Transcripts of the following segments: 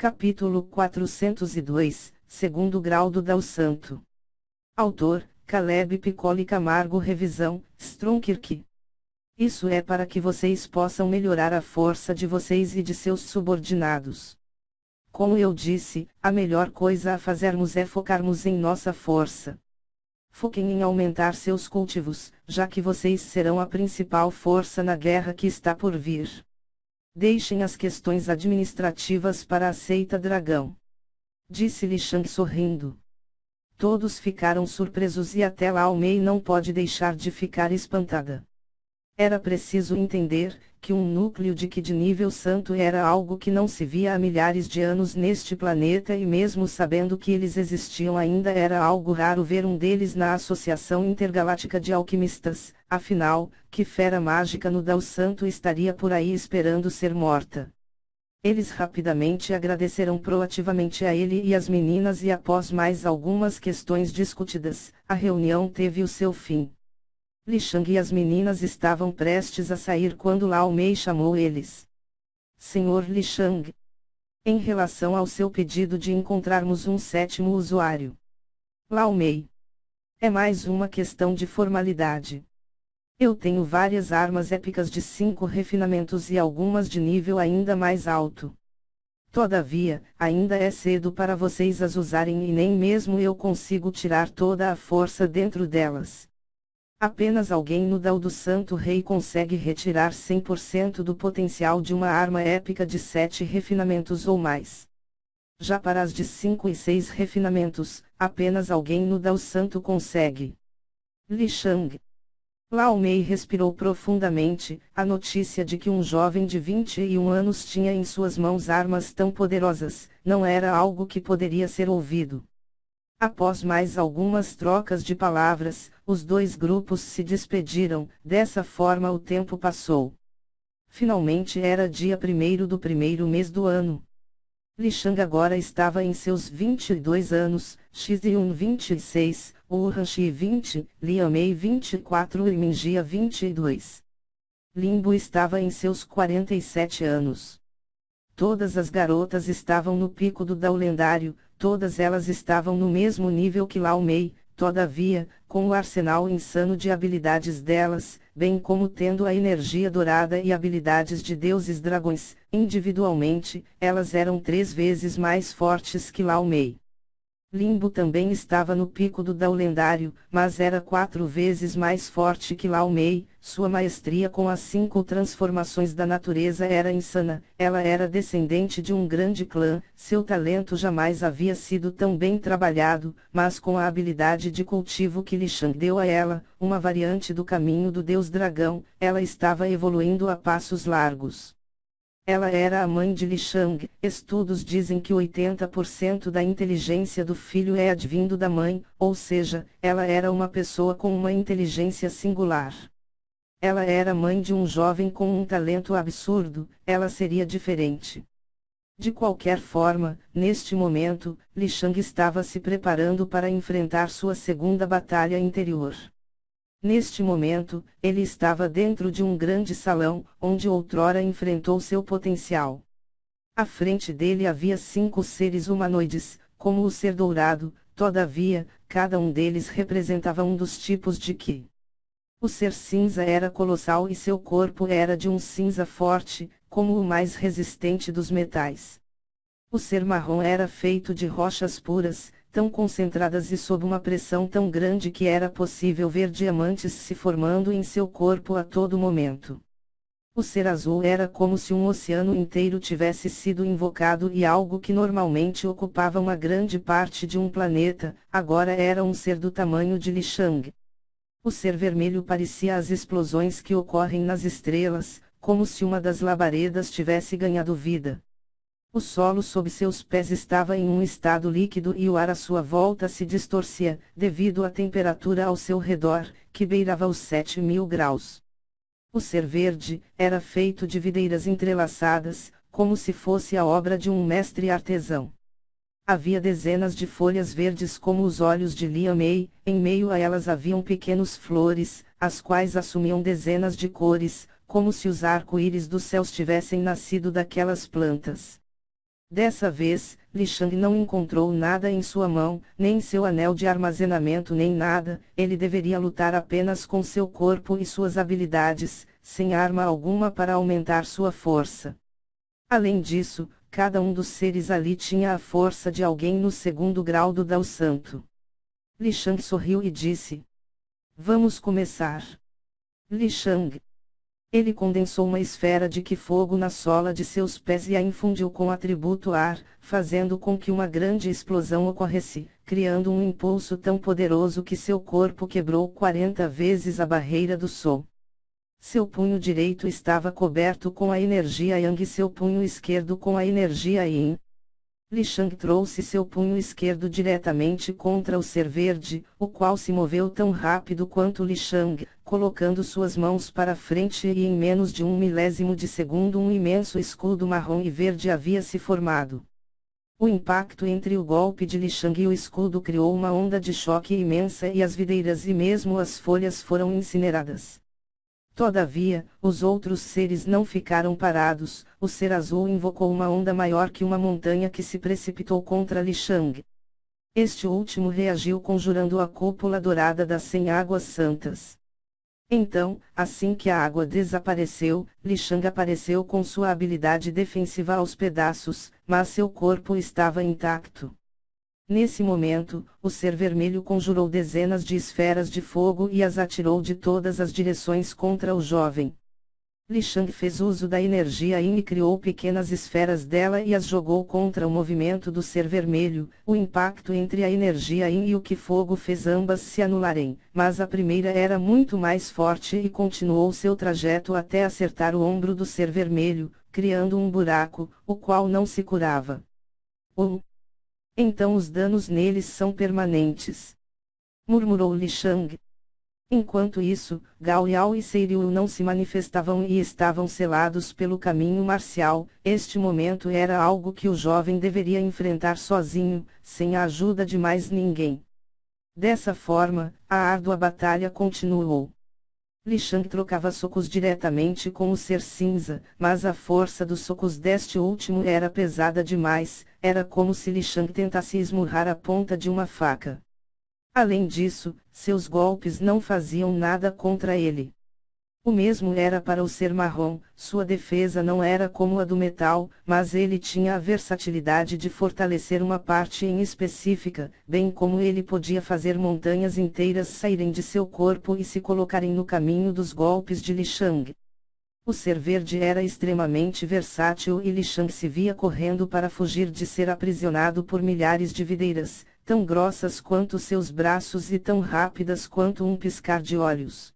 Capítulo 402, Segundo Grau do Dao Santo. Autor, Caleb Piccoli Camargo. Revisão, Stronkirk. Isso é para que vocês possam melhorar a força de vocês e de seus subordinados. Como eu disse, a melhor coisa a fazermos é focarmos em nossa força. Foquem em aumentar seus cultivos, já que vocês serão a principal força na guerra que está por vir. Deixem as questões administrativas para a seita dragão. Disse Li Shang sorrindo. Todos ficaram surpresos e até Lao Mei não pode deixar de ficar espantada. Era preciso entender que um núcleo de Qi de nível santo era algo que não se via há milhares de anos neste planeta, e mesmo sabendo que eles existiam ainda era algo raro ver um deles na Associação Intergaláctica de Alquimistas. Afinal, que fera mágica no Dao Santo estaria por aí esperando ser morta? Eles rapidamente agradeceram proativamente a ele e as meninas, e após mais algumas questões discutidas, a reunião teve o seu fim. Li Shang e as meninas estavam prestes a sair quando Lao Mei chamou eles. Senhor Li Shang. Em relação ao seu pedido de encontrarmos um sétimo usuário. Lao Mei. É mais uma questão de formalidade. Eu tenho várias armas épicas de 5 refinamentos e algumas de nível ainda mais alto. Todavia, ainda é cedo para vocês as usarem e nem mesmo eu consigo tirar toda a força dentro delas. Apenas alguém no Dao do Santo Rei consegue retirar 100% do potencial de uma arma épica de 7 refinamentos ou mais. Já para as de 5 e 6 refinamentos, apenas alguém no Dao Santo consegue. Li Shang. Lao Mei respirou profundamente. A notícia de que um jovem de 21 anos tinha em suas mãos armas tão poderosas, não era algo que poderia ser ouvido. Após mais algumas trocas de palavras, os dois grupos se despediram. Dessa forma o tempo passou. Finalmente era dia 1º do primeiro mês do ano. Li Shang agora estava em seus 22 anos, Xizyun 26, Urhanshi 20, Liang Mei 24 e Minjia 22. Limbo estava em seus 47 anos. Todas as garotas estavam no pico do Dao lendário, todas elas estavam no mesmo nível que Lao Mei, todavia, com o arsenal insano de habilidades delas, bem como tendo a energia dourada e habilidades de deuses dragões, individualmente, elas eram 3 vezes mais fortes que Lao Mei. Limbo também estava no pico do Dao lendário, mas era 4 vezes mais forte que Lao Mei. Sua maestria com as 5 transformações da natureza era insana. Ela era descendente de um grande clã, seu talento jamais havia sido tão bem trabalhado, mas com a habilidade de cultivo que Li Shang deu a ela, uma variante do caminho do Deus Dragão, ela estava evoluindo a passos largos. Ela era a mãe de Li Shang. Estudos dizem que 80% da inteligência do filho é advindo da mãe, ou seja, ela era uma pessoa com uma inteligência singular. Ela era mãe de um jovem com um talento absurdo, ela seria diferente. De qualquer forma, neste momento, Li Shang estava se preparando para enfrentar sua segunda batalha interior. Neste momento, ele estava dentro de um grande salão, onde outrora enfrentou seu potencial. À frente dele havia 5 seres humanoides, como o ser dourado, todavia, cada um deles representava um dos tipos de Qi. O ser cinza era colossal e seu corpo era de um cinza forte, como o mais resistente dos metais. O ser marrom era feito de rochas puras, tão concentradas e sob uma pressão tão grande que era possível ver diamantes se formando em seu corpo a todo momento. O ser azul era como se um oceano inteiro tivesse sido invocado, e algo que normalmente ocupava uma grande parte de um planeta, agora era um ser do tamanho de Li Shang. O ser vermelho parecia as explosões que ocorrem nas estrelas, como se uma das labaredas tivesse ganhado vida. O solo sob seus pés estava em um estado líquido e o ar à sua volta se distorcia, devido à temperatura ao seu redor, que beirava os 7.000 graus. O ser verde era feito de videiras entrelaçadas, como se fosse a obra de um mestre artesão. Havia dezenas de folhas verdes como os olhos de Liang Mei, em meio a elas haviam pequenas flores, as quais assumiam dezenas de cores, como se os arco-íris dos céus tivessem nascido daquelas plantas. Dessa vez, Li Shang não encontrou nada em sua mão, nem seu anel de armazenamento nem nada, ele deveria lutar apenas com seu corpo e suas habilidades, sem arma alguma para aumentar sua força. Além disso, cada um dos seres ali tinha a força de alguém no segundo grau do Dao Santo. Li Shang sorriu e disse: Vamos começar. Li Shang. Ele condensou uma esfera de Qi fogo na sola de seus pés e a infundiu com o atributo ar, fazendo com que uma grande explosão ocorresse, criando um impulso tão poderoso que seu corpo quebrou 40 vezes a barreira do Sol. Seu punho direito estava coberto com a energia Yang e seu punho esquerdo com a energia Yin. Li Shang trouxe seu punho esquerdo diretamente contra o ser verde, o qual se moveu tão rápido quanto Li Shang, colocando suas mãos para frente e em menos de 1 milésimo de segundo um imenso escudo marrom e verde havia se formado. O impacto entre o golpe de Li Shang e o escudo criou uma onda de choque imensa e as videiras e mesmo as folhas foram incineradas. Todavia, os outros seres não ficaram parados, o ser azul invocou uma onda maior que uma montanha que se precipitou contra Li Shang. Este último reagiu conjurando a cúpula dourada das 100 águas santas. Então, assim que a água desapareceu, Li Shang apareceu com sua habilidade defensiva aos pedaços, mas seu corpo estava intacto. Nesse momento, o ser vermelho conjurou dezenas de esferas de fogo e as atirou de todas as direções contra o jovem. Li Shang fez uso da energia Yin e criou pequenas esferas dela e as jogou contra o movimento do ser vermelho. O impacto entre a energia Yin e o Qi fogo fez ambas se anularem, mas a primeira era muito mais forte e continuou seu trajeto até acertar o ombro do ser vermelho, criando um buraco, o qual não se curava. Então os danos neles são permanentes, murmurou Li Shang. Enquanto isso, Gao Yao e Seiryu não se manifestavam e estavam selados pelo caminho marcial. Este momento era algo que o jovem deveria enfrentar sozinho, sem a ajuda de mais ninguém. Dessa forma, a árdua batalha continuou. Li Shang trocava socos diretamente com o ser cinza, mas a força dos socos deste último era pesada demais, era como se Li Shang tentasse esmurrar a ponta de uma faca. Além disso, seus golpes não faziam nada contra ele. O mesmo era para o ser marrom, sua defesa não era como a do metal, mas ele tinha a versatilidade de fortalecer uma parte em específica, bem como ele podia fazer montanhas inteiras saírem de seu corpo e se colocarem no caminho dos golpes de Li Shang. O ser verde era extremamente versátil e Li Shang se via correndo para fugir de ser aprisionado por milhares de videiras, tão grossas quanto seus braços e tão rápidas quanto um piscar de olhos.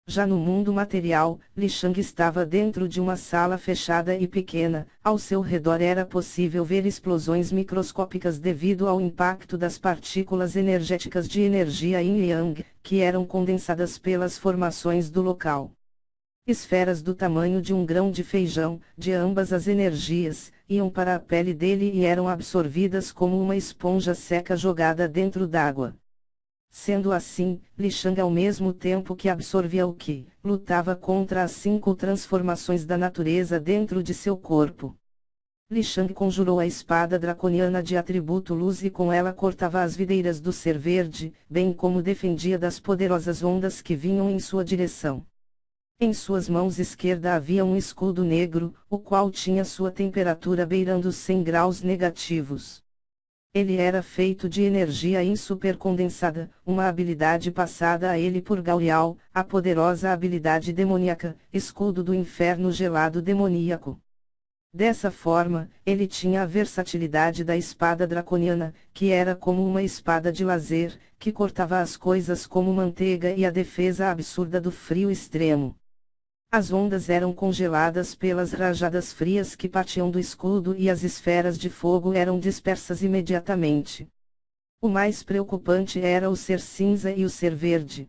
Já no mundo material, Li Shang estava dentro de uma sala fechada e pequena, ao seu redor era possível ver explosões microscópicas devido ao impacto das partículas energéticas de energia Yin e Yang, que eram condensadas pelas formações do local. Esferas do tamanho de um grão de feijão, de ambas as energias, iam para a pele dele e eram absorvidas como uma esponja seca jogada dentro d'água. Sendo assim, Li Shang ao mesmo tempo que absorvia o Qi, lutava contra as 5 transformações da natureza dentro de seu corpo. Li Shang conjurou a espada draconiana de atributo luz e com ela cortava as videiras do ser verde, bem como defendia das poderosas ondas que vinham em sua direção. Em suas mãos esquerda havia um escudo negro, o qual tinha sua temperatura beirando 100 graus negativos. Ele era feito de energia Yin supercondensada, uma habilidade passada a ele por Gao Yao, a poderosa habilidade demoníaca, escudo do inferno gelado demoníaco. Dessa forma, ele tinha a versatilidade da espada draconiana, que era como uma espada de lazer, que cortava as coisas como manteiga e a defesa absurda do frio extremo. As ondas eram congeladas pelas rajadas frias que partiam do escudo e as esferas de fogo eram dispersas imediatamente. O mais preocupante era o ser cinza e o ser verde.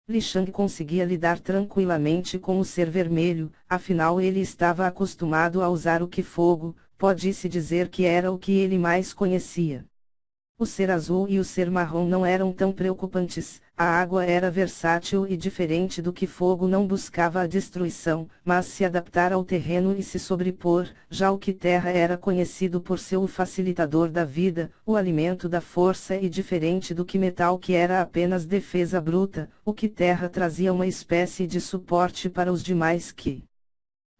Li Shang conseguia lidar tranquilamente com o ser vermelho, afinal ele estava acostumado a usar o Qi fogo, pode-se dizer que era o que ele mais conhecia. O ser azul e o ser marrom não eram tão preocupantes, a água era versátil e diferente do que fogo não buscava a destruição, mas se adaptar ao terreno e se sobrepor, já o que terra era conhecido por ser o facilitador da vida, o alimento da força e diferente do que metal que era apenas defesa bruta, o que terra trazia uma espécie de suporte para os demais que...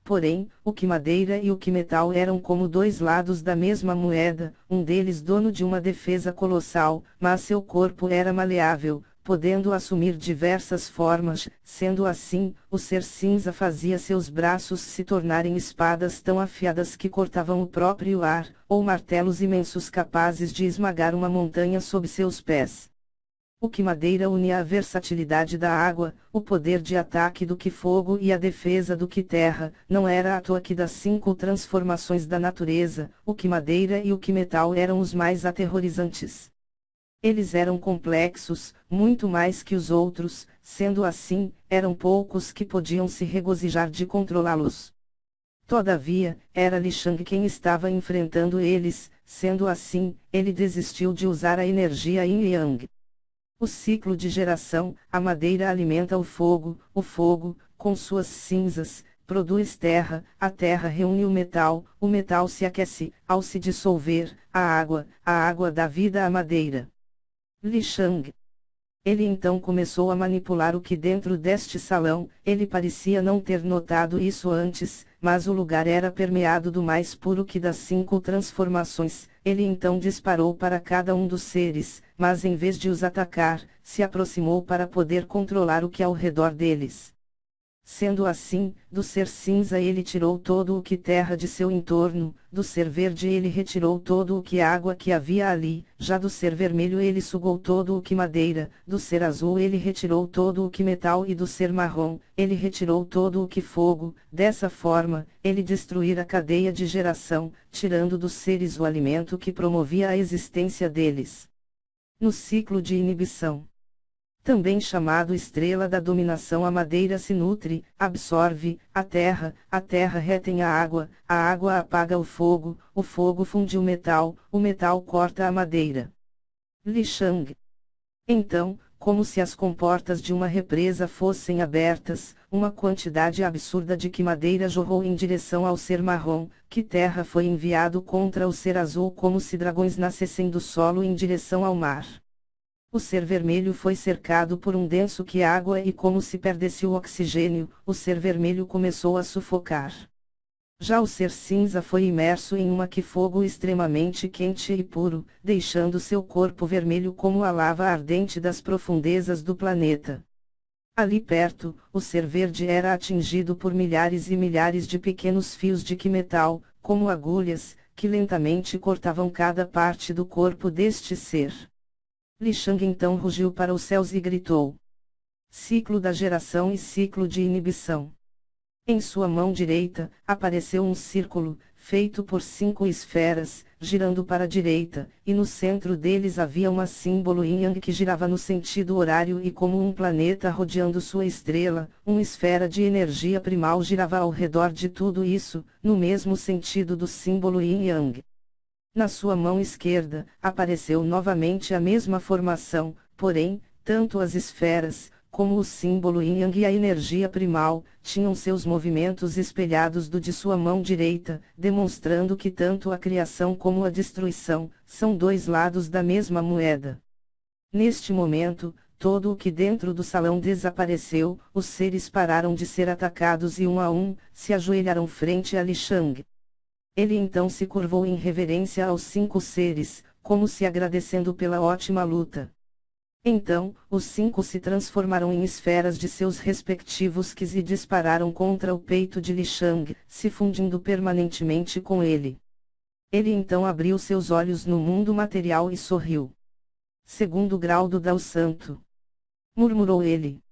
Porém, o que madeira e o que metal eram como dois lados da mesma moeda, um deles dono de uma defesa colossal, mas seu corpo era maleável, podendo assumir diversas formas, sendo assim, o ser cinza fazia seus braços se tornarem espadas tão afiadas que cortavam o próprio ar, ou martelos imensos capazes de esmagar uma montanha sob seus pés. O que madeira unia a versatilidade da água, o poder de ataque do que fogo e a defesa do que terra, não era à toa que das 5 transformações da natureza, o que madeira e o que metal eram os mais aterrorizantes. Eles eram complexos, muito mais que os outros, sendo assim, eram poucos que podiam se regozijar de controlá-los. Todavia, era Li Shang quem estava enfrentando eles, sendo assim, ele desistiu de usar a energia Yin e Yang. O ciclo de geração, a madeira alimenta o fogo, com suas cinzas, produz terra, a terra reúne o metal se aquece, ao se dissolver, a água dá vida à madeira. Li Shang. Ele então começou a manipular o que dentro deste salão, ele parecia não ter notado isso antes, mas o lugar era permeado do mais puro que das 5 transformações, ele então disparou para cada um dos seres, mas em vez de os atacar, se aproximou para poder controlar o que ao redor deles. Sendo assim, do ser cinza ele tirou todo o que terra de seu entorno, do ser verde ele retirou todo o que água que havia ali, já do ser vermelho ele sugou todo o que madeira, do ser azul ele retirou todo o que metal e do ser marrom, ele retirou todo o que fogo, dessa forma, ele destruíra a cadeia de geração, tirando dos seres o alimento que promovia a existência deles. No ciclo de inibição, também chamado estrela da dominação, a madeira se nutre, absorve, a terra retém a água apaga o fogo funde o metal corta a madeira. Li Shang. Então, como se as comportas de uma represa fossem abertas, uma quantidade absurda de que madeira jorrou em direção ao ser marrom, que terra foi enviado contra o ser azul como se dragões nascessem do solo em direção ao mar. O ser vermelho foi cercado por um denso que água e como se perdesse o oxigênio, o ser vermelho começou a sufocar. Já o ser cinza foi imerso em uma que fogo extremamente quente e puro, deixando seu corpo vermelho como a lava ardente das profundezas do planeta. Ali perto, o ser verde era atingido por milhares e milhares de pequenos fios de que metal, como agulhas, que lentamente cortavam cada parte do corpo deste ser. Li Shang então rugiu para os céus e gritou: ciclo da geração e ciclo de inibição. Em sua mão direita, apareceu um círculo, feito por 5 esferas, girando para a direita, e no centro deles havia uma símbolo yin yang que girava no sentido horário e como um planeta rodeando sua estrela, uma esfera de energia primal girava ao redor de tudo isso, no mesmo sentido do símbolo yin yang. Na sua mão esquerda, apareceu novamente a mesma formação, porém, tanto as esferas, como o símbolo yin yang e a energia primal, tinham seus movimentos espelhados do de sua mão direita, demonstrando que tanto a criação como a destruição, são dois lados da mesma moeda. Neste momento, todo o que dentro do salão desapareceu, os seres pararam de ser atacados e um a um, se ajoelharam frente a Li Shang. Ele então se curvou em reverência aos 5 seres, como se agradecendo pela ótima luta. Então, os 5 se transformaram em esferas de seus respectivos quis e dispararam contra o peito de Li Shang, se fundindo permanentemente com ele. Ele então abriu seus olhos no mundo material e sorriu. Segundo grau do Dao Santo, murmurou ele.